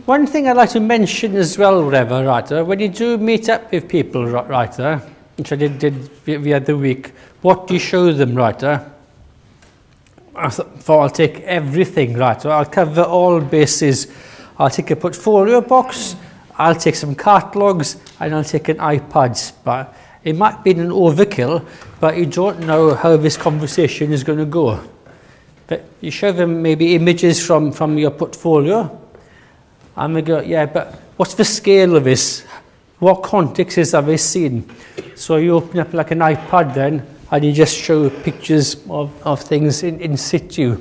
one thing I'd like to mention as well, whatever, right, when you do meet up with people, right, which I did the other week, what do you show them, right? I thought I'll take everything, right? So I'll cover all bases. I'll take a portfolio box, I'll take some catalogues, and I'll take an iPad. But it might be an overkill, but you don't know how this conversation is going to go. But you show them maybe images from your portfolio, and they go, yeah, but what's the scale of this? What contexts have they seen? So you open up like an iPad then, and you just show pictures of things in situ.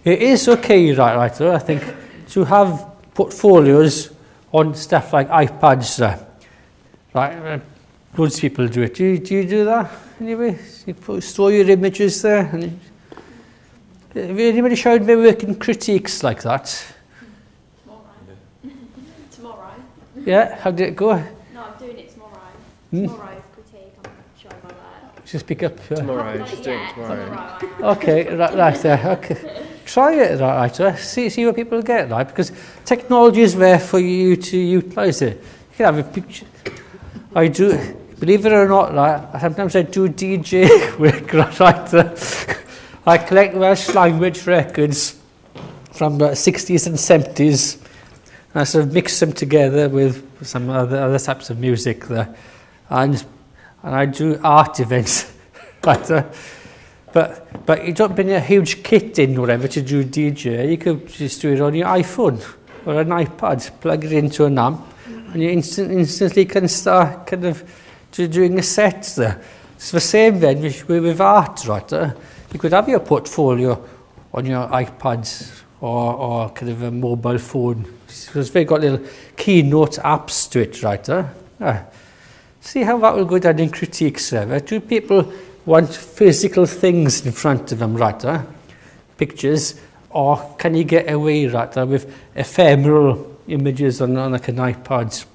It is okay, right, I think, to have portfolios on stuff like iPads, right? Loads of people do it. Do you do that anyway? You store your images there? And have anybody showed their work in critiques like that? Tomorrow. Yeah, how did it go? No, I'm doing it tomorrow. Tomorrow critique, I'm showing my work. Just pick up. Tomorrow, she's doing it tomorrow. Okay, right there. Okay, try it, right. See what people get, right? Because technology is there for you to utilise it. You can have a picture. I do, believe it or not, right? Sometimes I do DJ work, right. I collect Welsh language records from the 60s and 70s. And I sort of mix them together with some other types of music there, and I do art events, right? But you don't bring a huge kit in or whatever to do DJ. You could just do it on your iPhone or an iPad, plug it into an amp, and you instantly can start kind of doing a set there. It's the same then with art, right? You could have your portfolio on your iPads or kind of a mobile phone. Because they've got little keynote apps to it, right? See how that will go down in critique server. Do people want physical things in front of them, right? Pictures, or can you get away, right, with ephemeral images on like an iPad?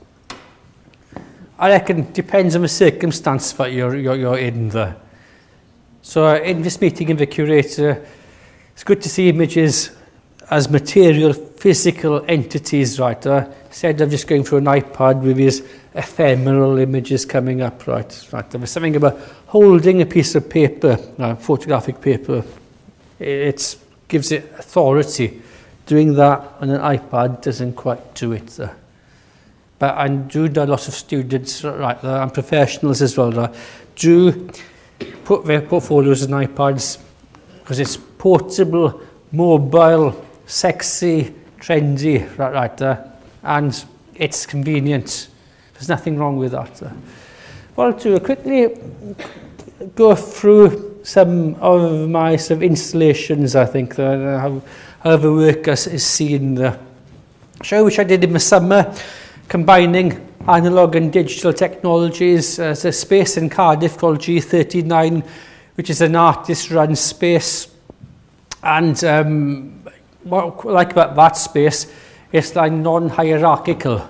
I reckon it depends on the circumstance that you're in there. So in this meeting in the curator, it's good to see images as material, physical entities, right? Instead of just going through an iPad with these ephemeral images coming up, right? There was something about holding a piece of paper, photographic paper. It gives it authority. Doing that on an iPad doesn't quite do it. But I do know lots of students, right, and professionals as well, do put their portfolios on iPads because it's portable, mobile, sexy, trendy, right, and it's convenient. There's nothing wrong with that. What I'll do, quickly go through some of my sort of installations, I think, how the work is seen. The show which I did in the summer, combining analog and digital technologies. There's a space in Cardiff called G39, which is an artist-run space. And what I like about that space, it's like non-hierarchical.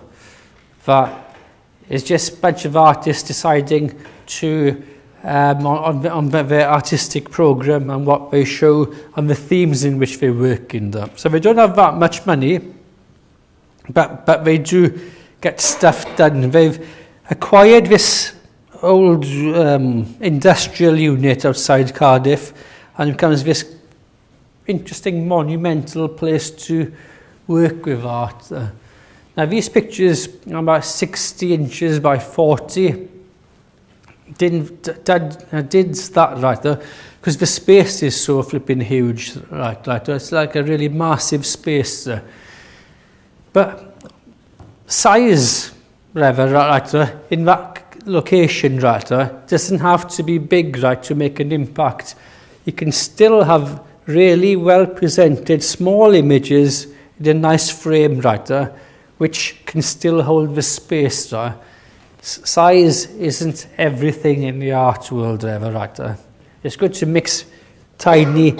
That it's just a bunch of artists deciding to on their artistic program and what they show and the themes in which they work in them. So they don't have that much money, but they do get stuff done. They've acquired this old industrial unit outside Cardiff, and it becomes this interesting monumental place to work with art. Now these pictures are about 60 inches by 40. Did that right there because the space is so flipping huge, right? It's like a really massive space there. But size, rather, right, in that location, right, doesn't have to be big, right, to make an impact. You can still have really well presented small images in a nice frame, right, which can still hold the space, right. Size isn't everything in the art world, ever, right. It's good to mix tiny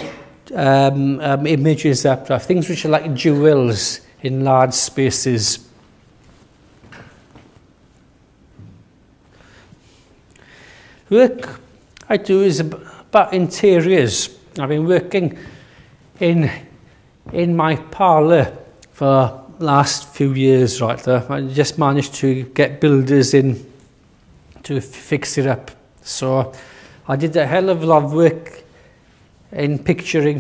images up, right, things which are like jewels in large spaces. Work I do is about interiors. I've been working in my parlour for last few years, right there. I just managed to get builders in to fix it up. So I did a hell of a lot of work in picturing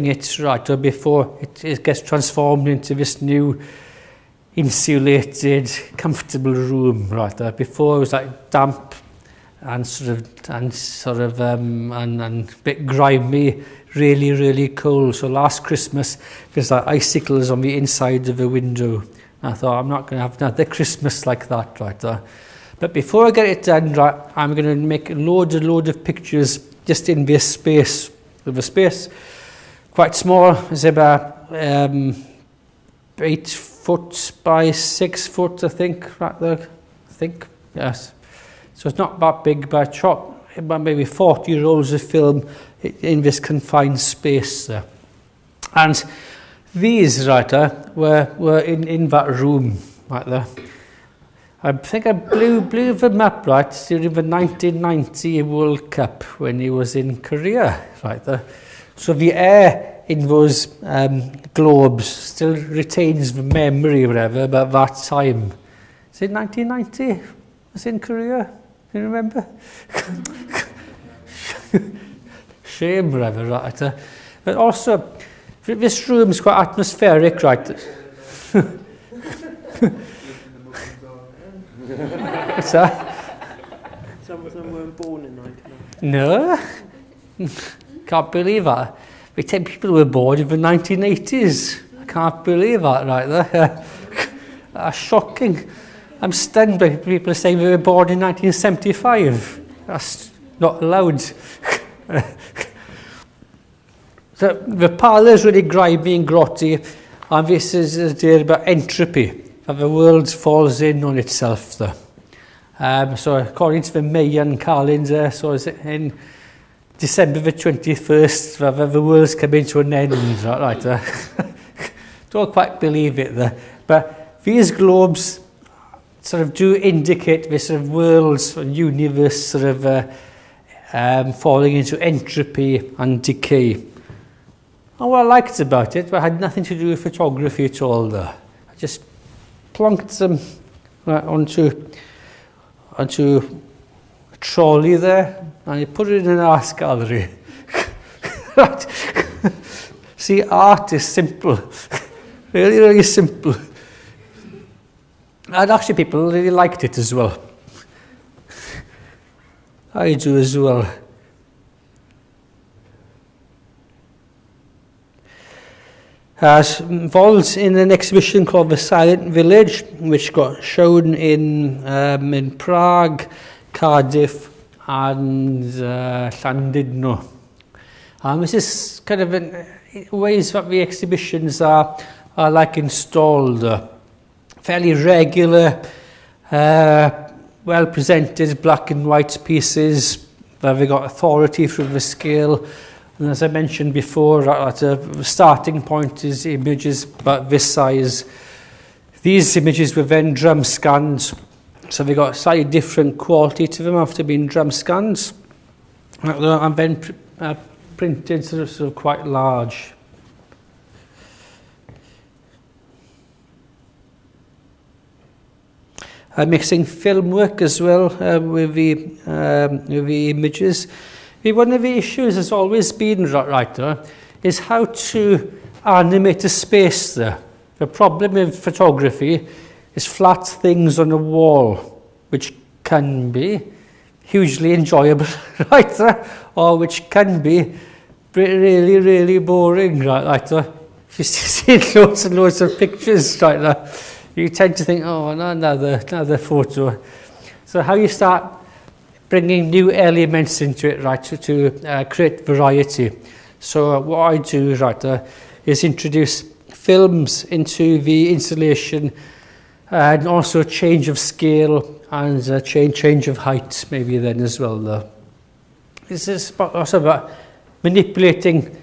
it, right, before it gets transformed into this new insulated, comfortable room, right there. Before it was like damp and a bit grimy, really, really cold. So last Christmas, there's like icicles on the inside of the window. And I thought, I'm not going to have another Christmas like that, right there. But before I get it done, right, I'm going to make a load of pictures just in this space. The space, quite small, it's about 8 foot by 6 foot, I think, right there. I think, yes. So it's not that big, but I shot about maybe 40 rolls of film in this confined space there. And these, right there, were in that room, right there. I think I blew them up, right, during the 1990 World Cup when he was in Korea, right there. So the air in those globes still retains the memory, whatever, about that time. Is it 1990? Was it in Korea? Do you remember? Shame, whatever, right there. But also, this room's quite atmospheric, right? What's that? Some of them weren't born in 1990. No, can't believe that. We take people who were born in the 1980s. I can't believe that, right there. That's shocking. I'm stunned by people saying they were born in 1975. That's not allowed. The parlour is really grimy and grotty, and this is a day about entropy. The world falls in on itself there. So according to the Mayan calendar, so is it in December the 21st, the world's coming to an end, right there. Don't quite believe it there. But these globes sort of do indicate this sort of world's and universe sort of falling into entropy and decay. And what I liked about it, but it had nothing to do with photography at all there. I just plonked them onto a trolley there, and you put it in an art gallery. Right. See, art is simple. Really, really simple. And actually people really liked it as well. I do as well. Involved in an exhibition called The Silent Village, which got shown in Prague, Cardiff and Llandudno. And this is kind of ways that the exhibitions are like installed. Fairly regular, well presented black and white pieces where they got authority through the scale. And as I mentioned before, at a starting point is images about this size. These images were then drum scanned, so they got a slightly different quality to them after being drum scanned, and then printed sort of quite large. Mixing film work as well with the images. One of the issues has always been, is how to animate a space there. The problem with photography is flat things on a wall, which can be hugely enjoyable, right there, or which can be really, really boring, right there. If you see loads and loads of pictures, right there, you tend to think, oh, another photo. So how you start bringing new elements into it, right, to create variety. So what I do, right, is introduce films into the installation, and also change of scale and change of height, maybe then as well. This is also about manipulating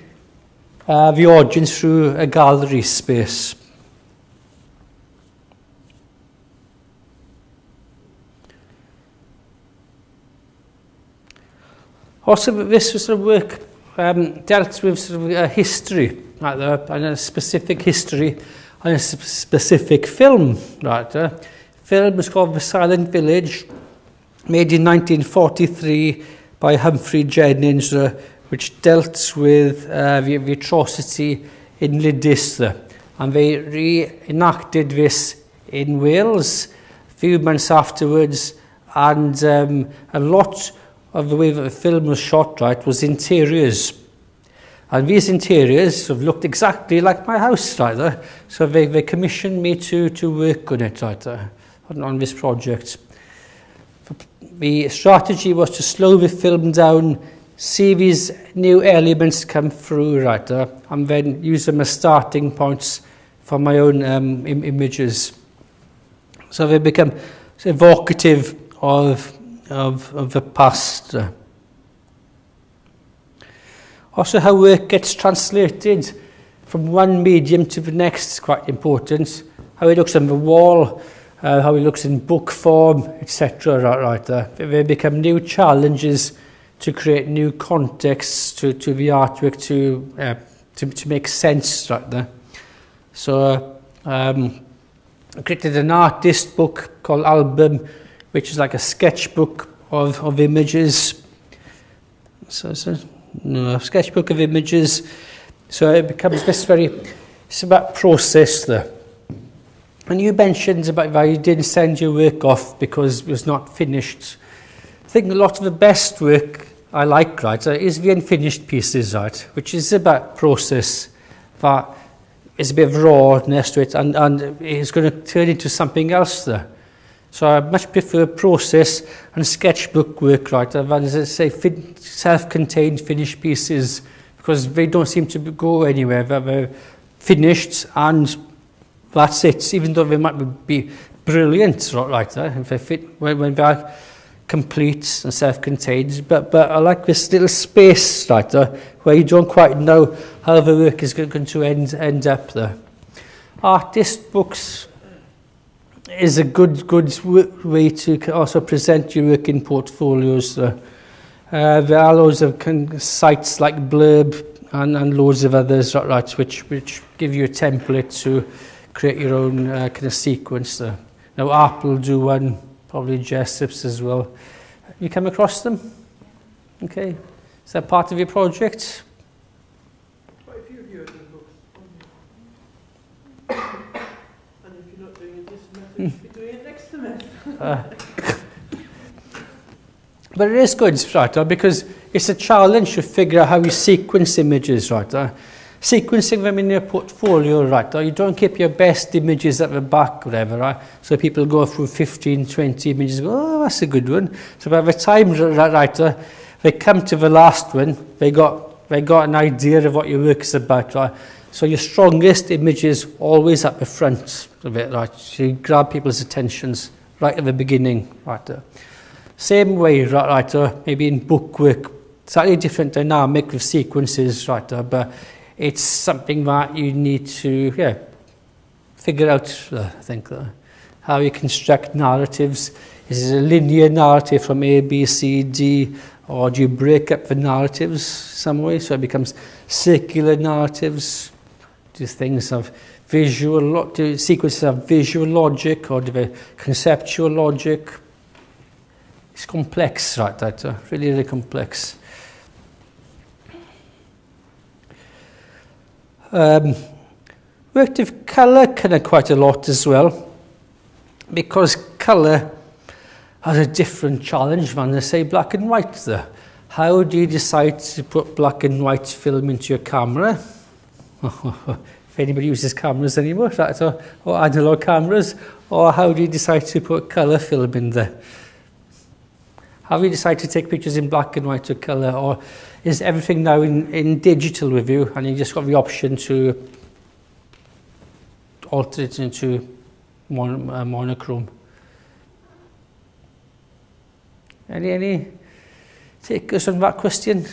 the audience through a gallery space. Also, this sort of work dealt with sort of a history, and a specific history on a specific film. Right? Film was called The Silent Village, made in 1943 by Humphrey Jennings, which dealt with the atrocity in Lydis. And they reenacted this in Wales a few months afterwards, and a lot of the way that the film was shot, right, was interiors. And these interiors have looked exactly like my house, right there. So they commissioned me to work on it, right there, on this project. The strategy was to slow the film down, see these new elements come through, right there, and then use them as starting points for my own images. So they become evocative of the past. Also, how work gets translated from one medium to the next is quite important. How it looks on the wall, how it looks in book form, etc. Right there. They become new challenges to create new contexts to the artwork to make sense right there. So I created an artist book called Album, which is like a sketchbook of images. A sketchbook of images. So it becomes this it's about process there. And you mentioned about why you didn't send your work off because it was not finished. I think a lot of the best work I like, right, is the unfinished pieces, right, which is about process. That is a bit of rawness to it, and it's going to turn into something else there. So I much prefer process and sketchbook work, right, than, as I say, self-contained finished pieces, because they don't seem to go anywhere. They're finished and that's it, even though they might be brilliant, right there, if they fit, when they are complete and self-contained. But I like this little space, right there, where you don't quite know how the work is going to end up there. Artist books is a good way to also present your work in portfolios. There are loads of sites like Blurb and loads of others, right, which give you a template to create your own kind of sequence there. Now Apple do one, probably Jessup's as well. You come across them? Okay. Is that part of your project? Quite a few of you are doing books. And if you're not doing it this semester, you should be doing it next semester. But it is good, right, because it's a challenge to figure out how you sequence images, right. Sequencing them in your portfolio, right, you don't keep your best images at the back, whatever, right? So people go through 15, 20 images and go, oh, that's a good one. So by the time, right, they come to the last one, they got an idea of what your work is about, right? So your strongest image is always at the front of it, right? So you grab people's attentions right at the beginning, right? Same way, right, maybe in book work, slightly different dynamic with sequences, right, but it's something that you need to figure out, I think, how you construct narratives. Is it a linear narrative from A, B, C, D, or do you break up the narratives some way so it becomes circular narratives? Do things have do sequences have visual logic, or do they conceptual logic? It's complex, right, really, really complex. Worked with colour kind of quite a lot as well, because colour has a different challenge than, say, black and white there. How do you decide to put black and white film into your camera? If anybody uses cameras anymore, right, or analog cameras, or how do you decide to put colour film in there? How do you decide to take pictures in black and white or colour, or is everything now in digital with you and you just got the option to alter it into monochrome? Any takers on that question?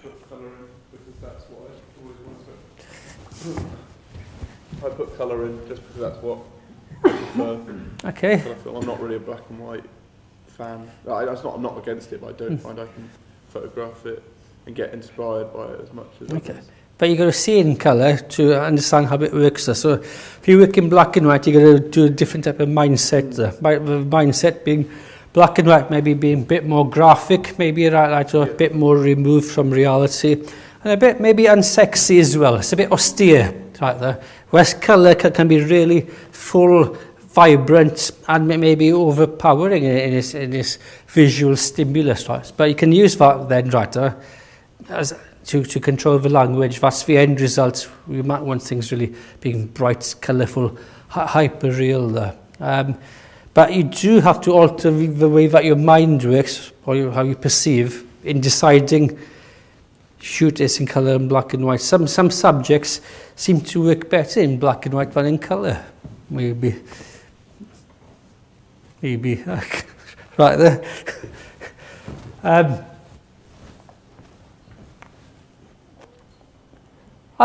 Put colour in because that's what I always want to. I put colour in just because that's what I prefer. Okay. But I feel I'm not really a black and white fan. I'm not against it, but I don't find I can photograph it and get inspired by it as much as Okay. others. but you got to see in colour to understand how it works. So if you work in black and white, you got to do a different type of mindset. The mindset being black and white, maybe being a bit more graphic, maybe right, or a bit more removed from reality, and a bit maybe unsexy as well. It's a bit austere, right there. Whereas colour can be really full, vibrant, and maybe overpowering in this visual stimulus, right? But you can use that then, right, to control the language. That's the end result. We might want things really being bright, colourful, hyper-real there. But you do have to alter the way that your mind works, or how you perceive, in deciding, shoot this in colour and black and white. Some subjects seem to work better in black and white than in colour. Maybe right there. I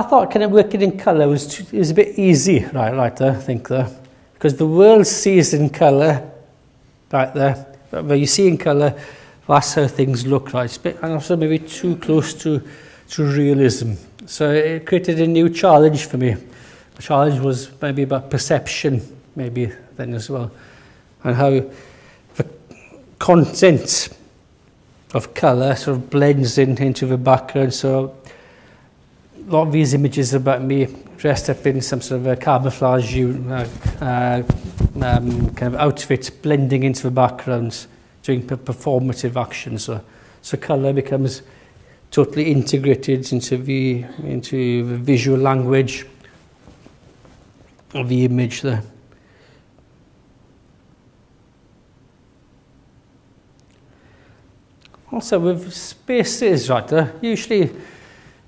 thought kind of working in colour was a bit easy, right there, I think there, because the world sees in colour, right there. But when you see in colour, that's how things look, right? And also maybe too close to realism. So it created a new challenge for me. The challenge was maybe about perception, maybe then as well, and how the content of colour sort of blends into the background. So a lot of these images are about me dressed up in some sort of a camouflage kind of outfit, blending into the background, doing performative action. So colour becomes totally integrated into the visual language of the image there. Also with spaces, right there, usually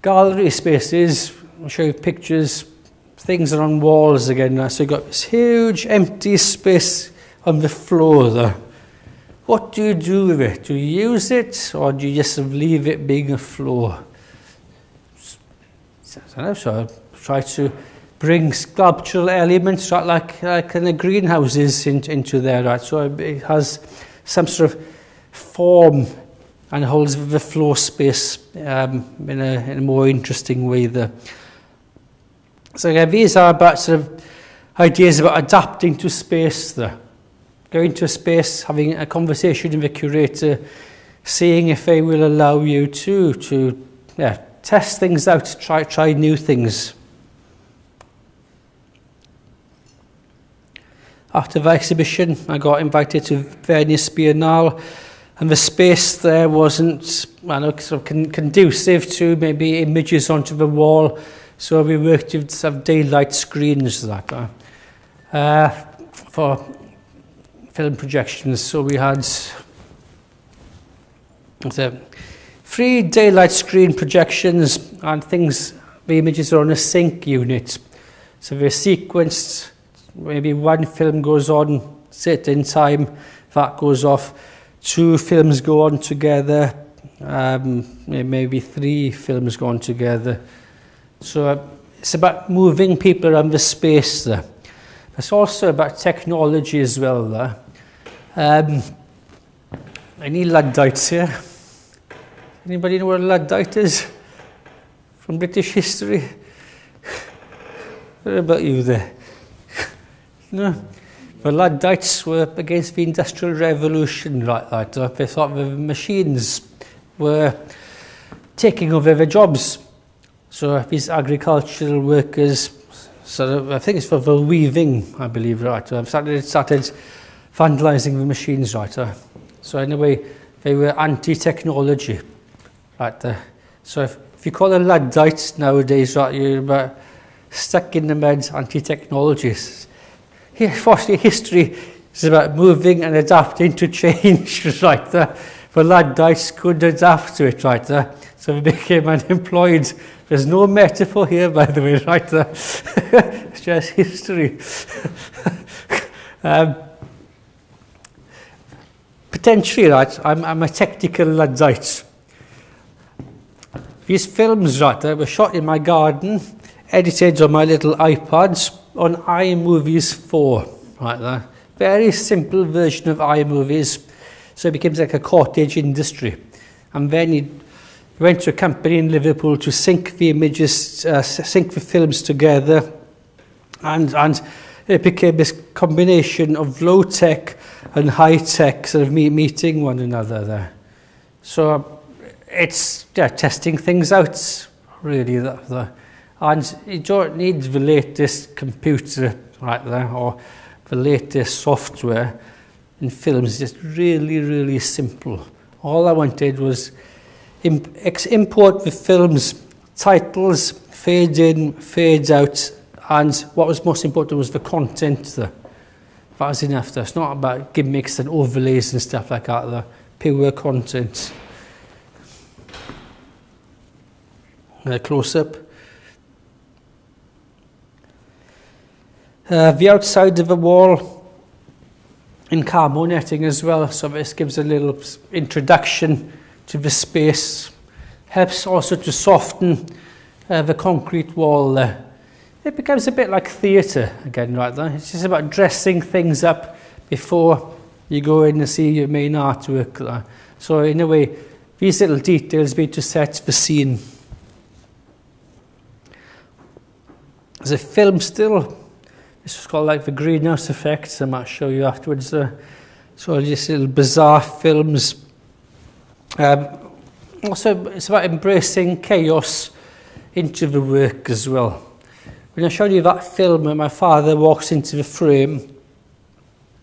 gallery spaces, I'll show you pictures, things are on walls again. So you've got this huge empty space on the floor there. What do you do with it? Do you use it, or do you just leave it being a floor? I don't know, so I try to bring sculptural elements, right, like in the greenhouses into there, right? So it has some sort of form and holds the floor space in a more interesting way there. So again, these are about sort of ideas about adapting to space there. Going to a space, having a conversation with the curator, seeing if they will allow you to test things out, try new things. After the exhibition, I got invited to Venice Biennale, and the space there wasn't sort of conducive to maybe images onto the wall, so we worked with some daylight screens for film projections. So we had 3 daylight screen projections, and the images are on a sync unit. So they're sequenced, maybe one film goes on, certain time, that goes off, 2 films go on together, maybe 3 films go on together. So it's about moving people around the space there. It's also about technology as well there. Any Luddites here? Anybody know what a Luddite is from British history? What about you there? No. The Luddites were against the Industrial Revolution, right? They thought the machines were taking over their jobs. So these agricultural workers, I think it's for the weaving, I believe, right? Started vandalising the machines, right? So anyway, they were anti-technology, right? So if you call a Luddite nowadays, right, you're about stuck in the mud, anti-technology. Fortunately, history is about moving and adapting to change, right? The Luddites could adapt to it, right? So they became unemployed. There's no metaphor here, by the way, right? It's just history. Potentially, right, I'm a technical Luddite. These films, right, were shot in my garden, edited on my little iPads on iMovies 4, right there. Very simple version of iMovies. So it becomes like a cottage industry. And then We went to a company in Liverpool to sync the images, sync the films together, and it became this combination of low-tech and high-tech sort of meeting one another there. So it's testing things out, really. And you don't need the latest computer right there or the latest software in films. It's just really, really simple. All I wanted was import the film's titles, fade in, fade out, and what was most important was the content there. That was enough there. It's not about gimmicks and overlays and stuff like that. The pure content. A close-up. The outside of the wall in camo netting as well, so this gives a little introduction to the space. Helps also to soften the concrete wall there. It becomes a bit like theatre again right there. It's just about dressing things up before you go in and see your main artwork there. So in a way, these little details be to set the scene. There's a film still. This was called like the greenhouse effect. I might show you afterwards. So just little bizarre films. Also, it's about embracing chaos into the work as well. When I showed you that film where my father walks into the frame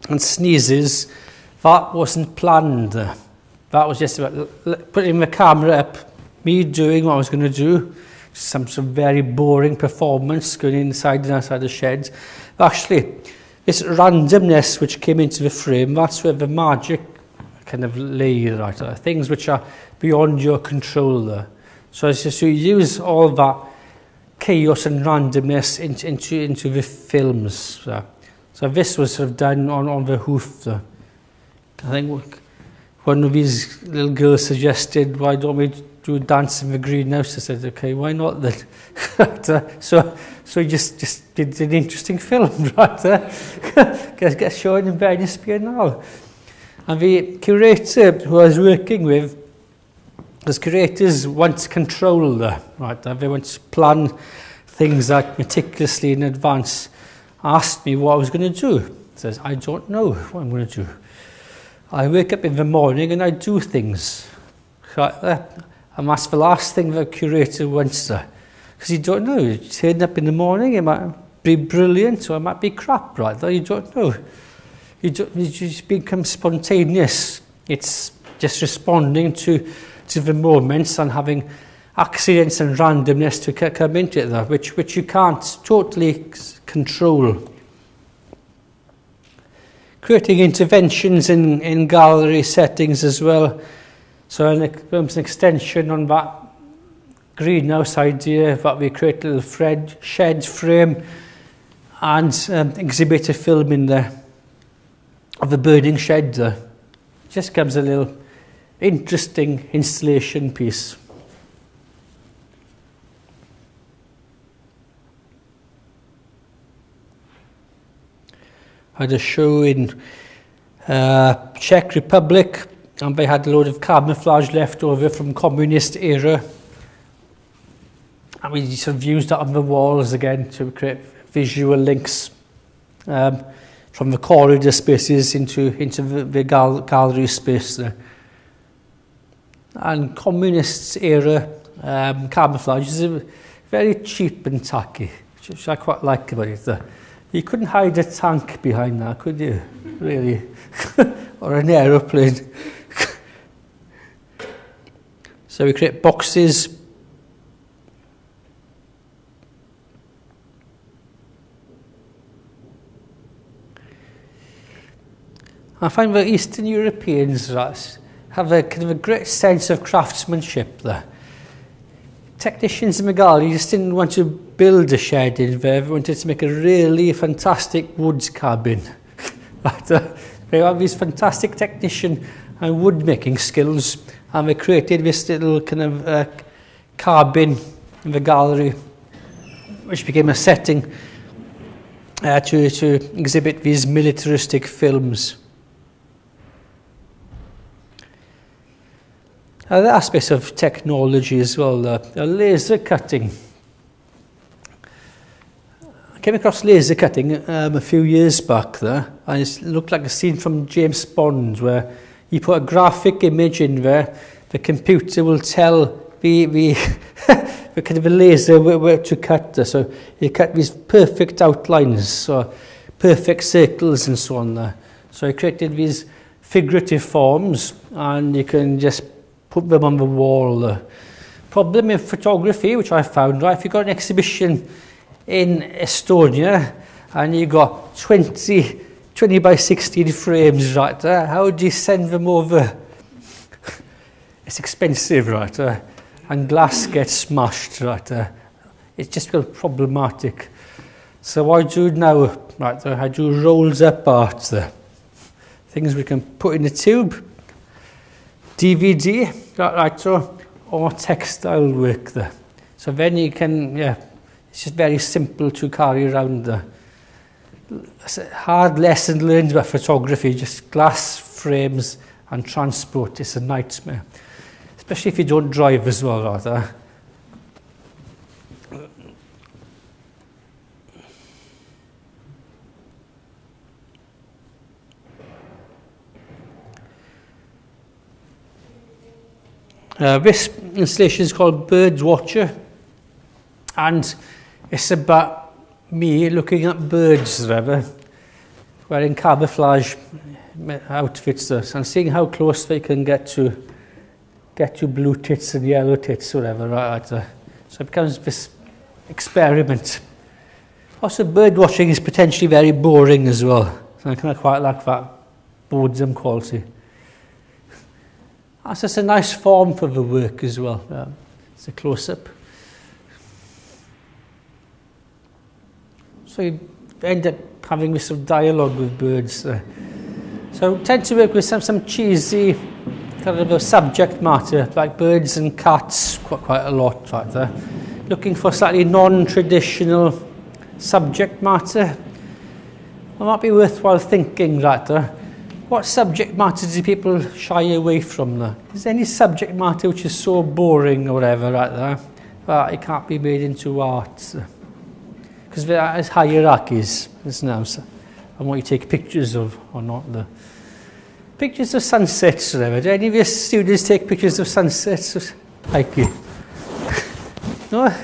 and sneezes, that wasn't planned. That was just about putting the camera up, me doing what I was going to do. Some very boring performance going inside and outside the shed. Actually, this randomness which came into the frame, that's where the magic kind of lay, right? Things which are beyond your control there. So it's just you use all that chaos and randomness into the films. So this was sort of done on the hoof there. I think one of these little girls suggested, why don't we do a dance in the greenhouse? I said, okay, why not then? So he just did an interesting film, right there. Get shown in Venice Biennale. And the curator who I was working with, as curators want control there, right? They want to plan things out meticulously in advance. Asked me what I was going to do. I says, I don't know what I'm going to do. I wake up in the morning and I do things. Right there. And that's the last thing the curator wants there. Because you don't know. You turn up in the morning, it might be brilliant or it might be crap, right there. You don't know. You just become spontaneous. It's just responding to the moments and having accidents and randomness to come into it there, which you can't totally control. Creating interventions in gallery settings as well. So there's an extension on that greenhouse idea that we create a little shed frame and exhibit a film in there of the burning shed there. Just comes a little interesting installation piece. I had a show in Czech Republic, and they had a load of camouflage left over from communist era. And we sort of used that on the walls again to create visual links from the corridor spaces into the gallery space there. And communist era camouflage is very cheap and tacky, which I quite like about it there. You couldn't hide a tank behind that, could you? Really? Or an aeroplane. So we create boxes. I find that Eastern Europeans have a kind of a great sense of craftsmanship there. Technicians in the gallery just didn't want to build a shed in there, they wanted to make a really fantastic woods cabin. But they have these fantastic technician and wood making skills, and they created this little kind of cabin in the gallery, which became a setting to exhibit these militaristic films. Other aspects of technology as well, laser cutting. I came across laser cutting a few years back there, and it looked like a scene from James Bond where you put a graphic image in there, the computer will tell the kind of a laser where to cut. So you cut these perfect outlines, so perfect circles and so on there. So I created these figurative forms, and you can just put them on the wall. The problem in photography, which I found, right, if you've got an exhibition in Estonia and you've got 20 by 16 frames, right there, how do you send them over? It's expensive, right there, and glass gets smashed, right there. It's just problematic. So what I do now, right there, I do rolls up art there. Things we can put in a tube, DVD, right there, or textile work there. So then you can, it's just very simple to carry around there. It's a hard lesson learned about photography, just glass frames and transport. It's a nightmare, especially if you don't drive as well, rather. This installation is called Bird Watcher, and it's about me looking at birds, rather, wearing camouflage outfits and seeing how close they can get to blue tits and yellow tits, whatever. Right? So it becomes this experiment. Also, bird watching is potentially very boring as well. So I kind of quite like that boredom quality. So it's a nice form for the work as well. It's a close-up. So you end up having this sort of dialogue with birds. So I tend to work with some cheesy kind of a subject matter, like birds and cats, quite a lot right there. Looking for slightly non-traditional subject matter. It might be worthwhile thinking right there. What subject matter do people shy away from there? Is there any subject matter which is so boring or whatever right there that it can't be made into art? Because there is hierarchies, isn't there? And what you take pictures of or not. The pictures of sunsets or whatever. Do any of your students take pictures of sunsets? Like you? No?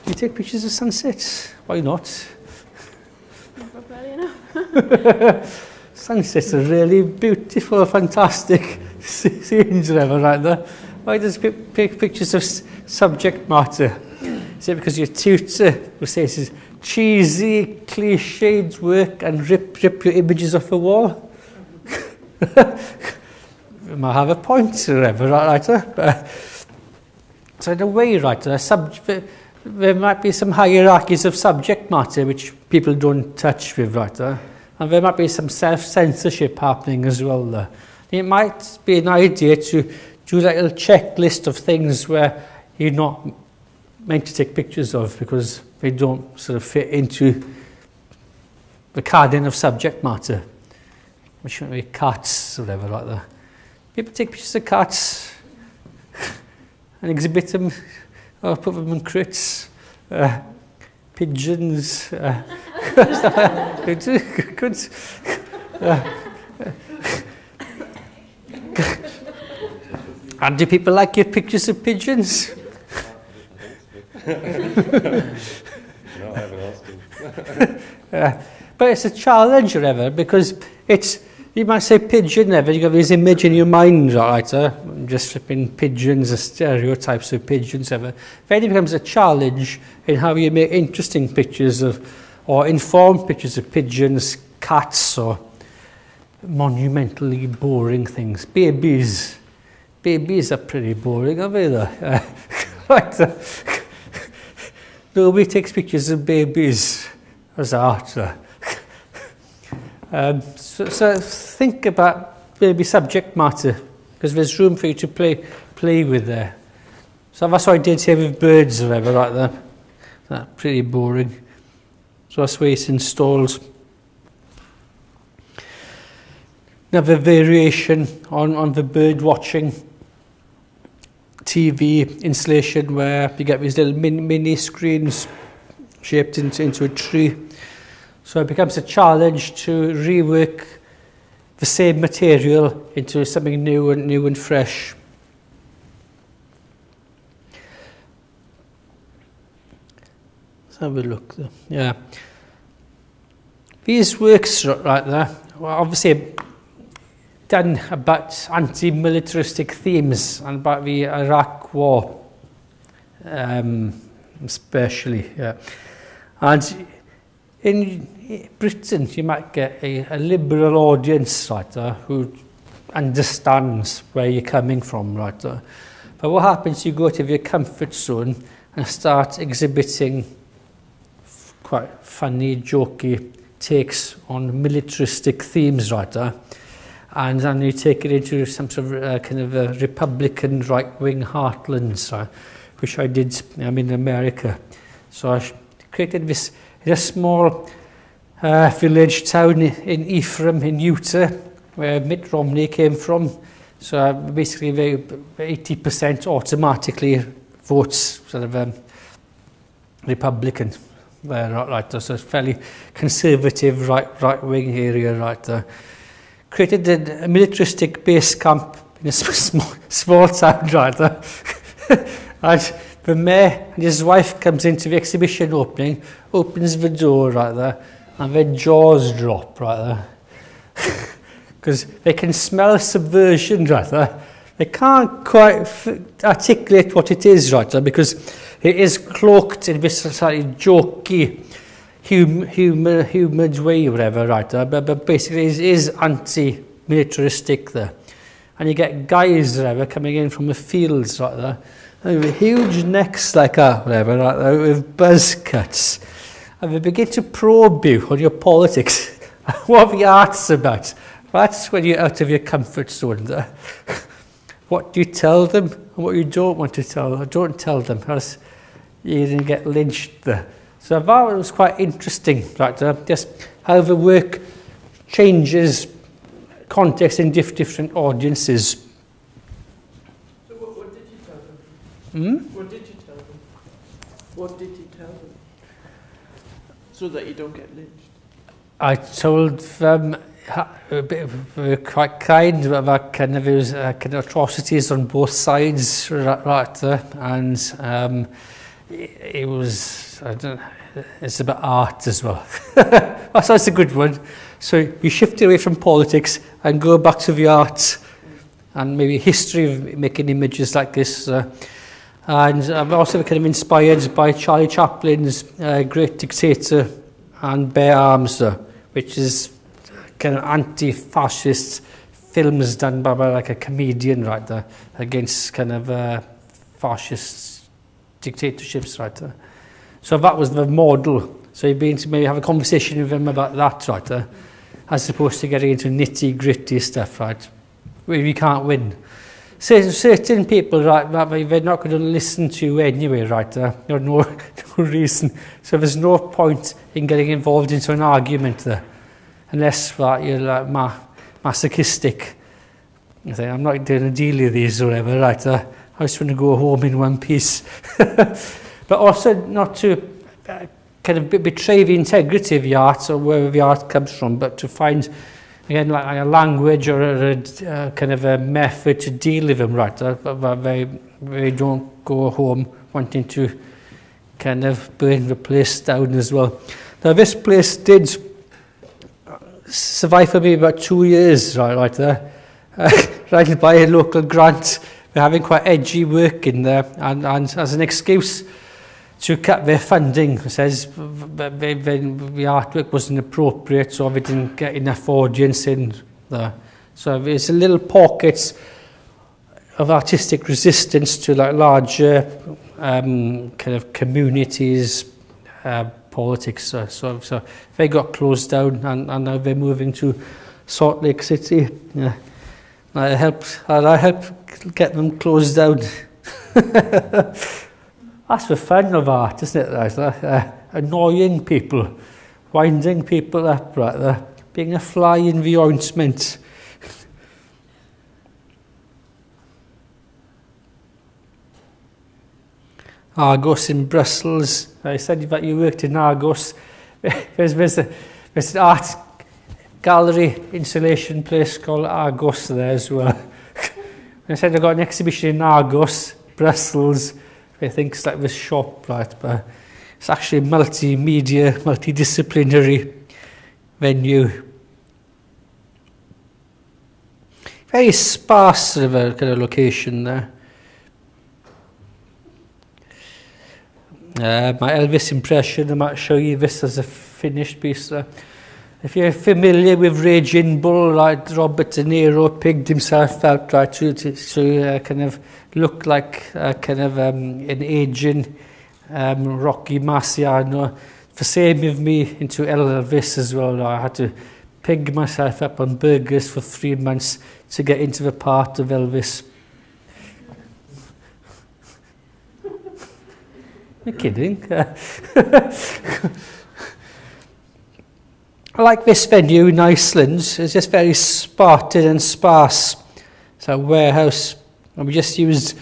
You take pictures of sunsets? Why not? Not really enough. Sunsets are really beautiful, fantastic scenes ever, right there. Why does take pictures of subject matter? Is it because your tutor will say this is cheesy, cliched work and rip your images off the wall? You might have a point or whatever, right there. So in a way, right there might be some hierarchies of subject matter which people don't touch with, right there. And there might be some self-censorship happening as well there. It might be an idea to do like a little checklist of things where you're not meant to take pictures of because they don't sort of fit into the canon of subject matter. Which might be cats or whatever like that. People take pictures of cats and exhibit them or put them in crates. Pigeons. Good. And do people like your pictures of pigeons? No, I haven't asked him. But it's a challenge, whatever, because you might say pigeon, you got this image in your mind, right? Just flipping pigeons, stereotypes of pigeons, Then it becomes a challenge in how you make interesting pictures or informed pictures of pigeons, cats, or monumentally boring things. Babies. Babies are pretty boring, aren't they? Right. Nobody takes pictures of babies as art. So think about maybe subject matter, because there's room for you to play with there. So that's what I did here with birds or whatever, right there. That's pretty boring. So that's where it's installed. Another variation on the bird watching TV installation where you get these little mini screens shaped into a tree. So it becomes a challenge to rework the same material into something new and fresh. Let's have a look there. Yeah. These works right there, well, obviously done about anti-militaristic themes and about the Iraq War, especially. Yeah. And in Britain, you might get a liberal audience, right there, who understands where you're coming from, right there. But what happens, you go out of your comfort zone and start exhibiting quite funny, jokey takes on militaristic themes, right there. And then you take it into some sort of kind of a Republican right-wing heartlands, which I did in America. So I created this in a small village town in Ephraim in Utah, where Mitt Romney came from. So basically 80% automatically votes sort of Republican. Right there, so it's fairly conservative right-wing area right there. Created a militaristic base camp in a small town right there. And the mayor and his wife comes into the exhibition opening, opens the door right there, and their jaws drop right there. Because they can smell subversion right there. They can't quite articulate what it is right there, because it is cloaked in this slightly jokey, humid way, whatever, right there. But basically, it is anti-militaristic there. And you get guys, whatever, coming in from the fields, right there, and with huge necks like that, whatever, right there, with buzz cuts. And they begin to probe you on your politics. What the art's about. That's when you're out of your comfort zone there. What do you tell them and what you don't want to tell them? Don't tell them, else you're going to get lynched there. So I thought it was quite interesting, right there, just how the work changes context in different audiences. So what did you tell them? What did you tell them? What did you tell them? So that you don't get lynched? I told them quite kind about kind of those kind of atrocities on both sides, right there, and it was, I don't know, it's about art as well. That's a good one. So you shift away from politics and go back to the art and maybe history of making images like this. And I'm also kind of inspired by Charlie Chaplin's Great Dictator and Bare Arms, which is kind of anti-fascist films done by like a comedian right there against kind of fascist dictatorships right there. So that was the model. So you'd be to maybe have a conversation with him about that right there, as opposed to getting into nitty-gritty stuff, right, where you can't win. So certain people, right, they're not going to listen to you anyway, right there. There's no reason. So there's no point in getting involved into an argument there, unless you're like masochistic. You think, I'm not doing a deal with these or whatever, right there. I just want to go home in one piece. But also not to kind of betray the integrity of the art or where the art comes from, but to find, again, like a language or a kind of a method to deal with them, right? They don't go home wanting to kind of burn the place down as well. Now, this place did survive for me about 2 years, right there. Right by a local grant. They're having quite edgy work in there, and as an excuse to cut their funding, it says the artwork wasn't appropriate, so they didn't get enough audience in there. So there's a little pockets of artistic resistance to like larger kind of communities, politics. So they got closed down, and now they're moving to Salt Lake City. Yeah. I helped get them closed down. That's the fun of art, isn't it? Right? Annoying people, winding people up, right there, being a fly in the ointment. Argos in Brussels. I said that you worked in Argos. There's an art gallery installation place called Argos there as well. I said I got an exhibition in Argos, Brussels. I think it's like this shop, right? But it's actually a multimedia, multidisciplinary venue. Very sparse sort of a kind of location there. My Elvis impression, I might show you this as a finished piece there. If you're familiar with Raging Bull, like Robert De Niro pigged himself out, right, to kind of look like kind of an aging Rocky Marciano. The same with me into Elvis as well. I had to pig myself up on burgers for 3 months to get into the part of Elvis. You're kidding. I like this venue in Iceland. It's just very spartan and sparse. It's a warehouse. And we just used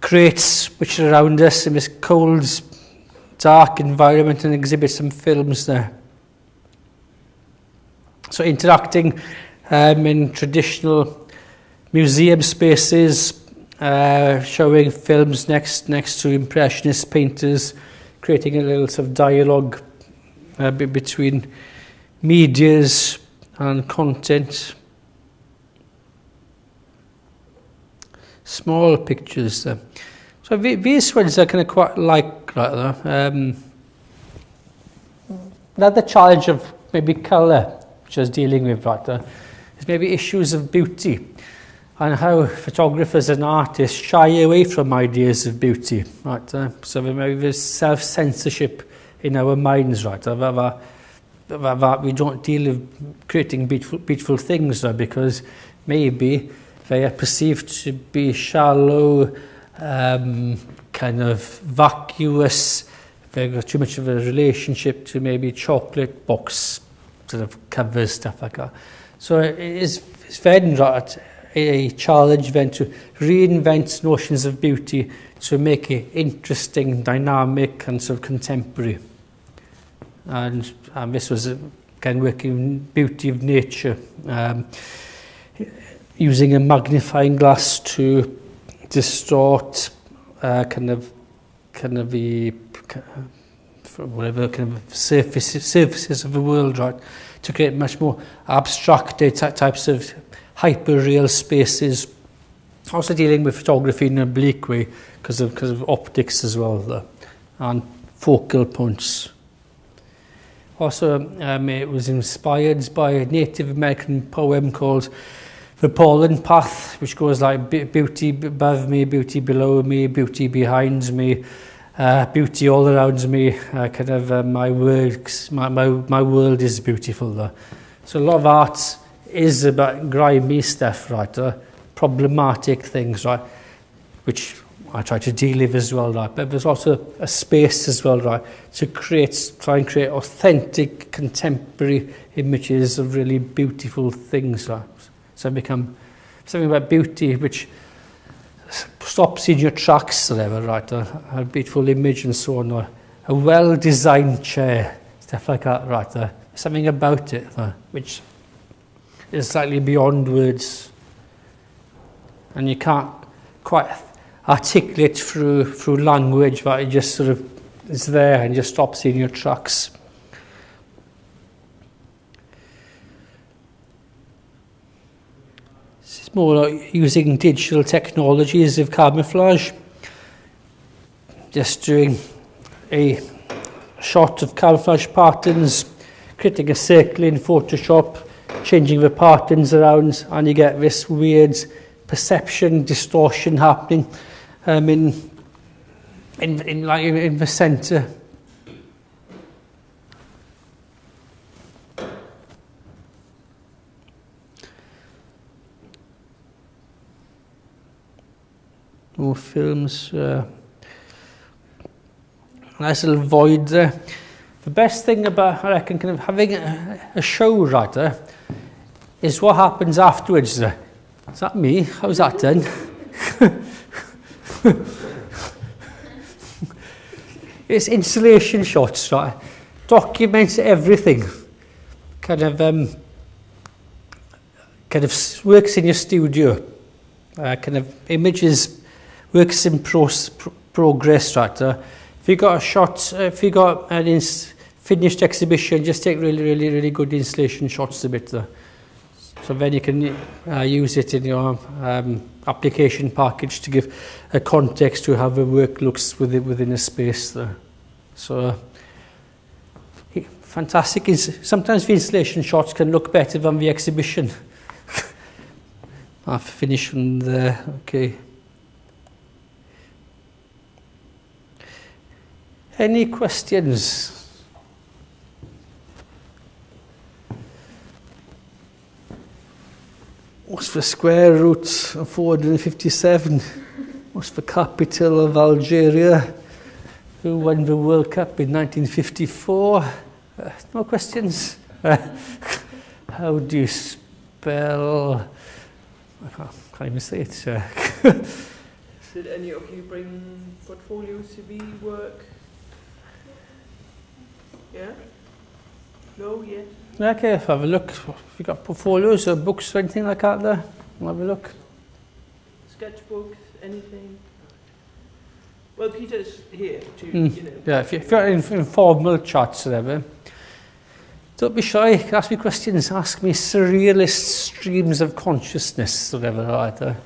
crates which are around us in this cold, dark environment and exhibit some films there. So interacting in traditional museum spaces, showing films next to impressionist painters, creating a little sort of dialogue between medias and content. Small pictures there. So these ones I kind of quite like right there. Another challenge of maybe colour, which I was dealing with right there, is maybe issues of beauty and how photographers and artists shy away from ideas of beauty, right there. So maybe there's self-censorship in our minds, right there, that we don't deal with creating beautiful things there because maybe they are perceived to be shallow, kind of vacuous. They've got too much of a relationship to maybe chocolate box sort of covers, stuff like that. So it's very right, a challenge then to reinvent notions of beauty to make it interesting, dynamic and sort of contemporary. And this was again working in beauty of nature, using a magnifying glass to distort kind of the whatever kind of surfaces of the world, right, to create much more abstract types of hyper-real spaces. Also dealing with photography in an oblique way because of optics as well there, and focal points. Also, it was inspired by a Native American poem called The Pollen Path, which goes like beauty above me, beauty below me, beauty behind me, beauty all around me. My world is beautiful there. So a lot of art is about grimy stuff, right? Problematic things, right? Which I try to deal with as well, right? But there's also a space as well, right? To try and create authentic, contemporary images of really beautiful things, right? So become something about beauty which stops in your tracks, whatever, right? A beautiful image and so on, or a well-designed chair, stuff like that, right? Something about it, which is slightly beyond words, and you can't quite articulate through language, but it just sort of is there and just stops in your tracks. It's more like using digital technologies of camouflage, just doing a shot of camouflage patterns, creating a circle in Photoshop, changing the patterns around, and you get this weird perception distortion happening in the centre. More films. Nice little void there. The best thing about, I reckon, kind of having a show right there is what happens afterwards there. Is that me? How's that done? it's installation shots, right? Documents everything. Kind of works in your studio. Kind of images works in progress, right? If you got a shot, if you got an finished exhibition, just take really good installation shots of it. So then you can use it in your application package to give a context to how the work looks within a space there. So fantastic. Sometimes the installation shots can look better than the exhibition. I'll finish from there. Okay. Any questions? What's the square root of 457? What's the capital of Algeria? Who won the World Cup in 1954? No questions? How do you spell... I can't even say it. Did any of you bring portfolio, CV, work? Yeah? No, yet? Okay, have a look. If you've got portfolios or books or anything like that there, we'll have a look. Sketchbooks, anything? Well, Peter's here to, you know. Yeah, if you've got informal chats or whatever, don't be shy, ask me questions, ask me surrealist streams of consciousness or whatever like that,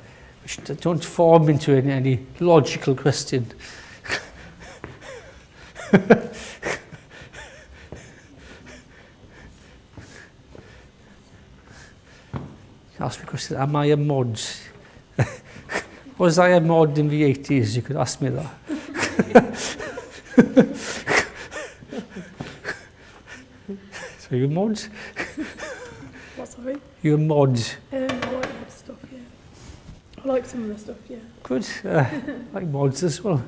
which don't form into any logical question. Ask me questions, am I a mod? Was I a mod in the 80s? You could ask me that. So you're a mod? What, sorry? You're a mod? I like that stuff, yeah. I like some of the stuff, yeah. Good. Like mods as well.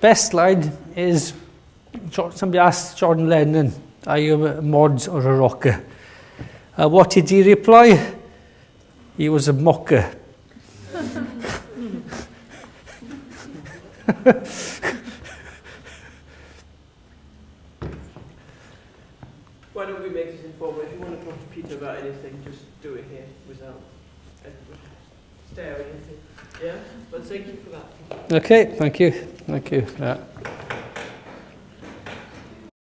Best line is, somebody asked John Lennon, are you a mod or a rocker? What did he reply? He was a mocker. Why don't we make this informal? If you want to talk to Peter about anything, just do it here without staring at it. Yeah? But thank you for that. Okay, thank you. Thank you. Yeah.